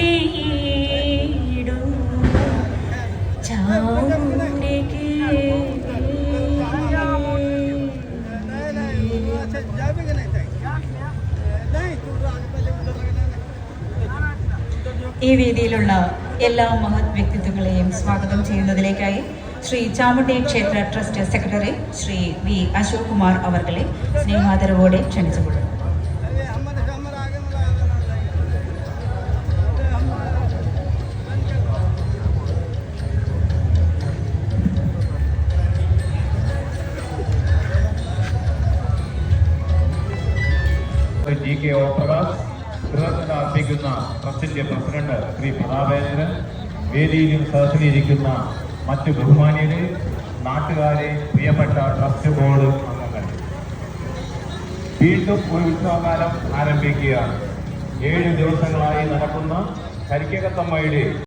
ഈ വേദിയിലുള്ള എല്ലാ മഹത് വ്യക്തിത്വങ്ങളെയും സ്വാഗതം ചെയ്യുന്നതിലേക്കായി ശ്രീ ചാമുണ്ഡി ക്ഷേത്ര trust secretary Shri V Ashok Kumar അവർകളെ സ്നേഹാദരവോടെ ക്ഷണിച്ചുകൊള്ളുന്നു. GK ഓപ്രകാശ് കൃതജ്ഞത അർപ്പിക്കുന്ന ട്രസ്റ്റിന്റെ പ്രസിഡന്റ് ശ്രീ പ്രതാപേന്ദ്രൻ, വേദിയിലും സദസ്സിലിരിക്കുന്ന മറ്റു ബഹുമാന്യരെ, നാട്ടുകാരെ, പ്രിയപ്പെട്ട ട്രസ്റ്റ് ബോർഡ് അംഗങ്ങൾ, വീണ്ടും ഒരു ഉത്സവകാലം ആരംഭിക്കുകയാണ്. 7 ദിവസങ്ങളായി നടക്കുന്ന കരിക്കകത്തമ്മയുടെ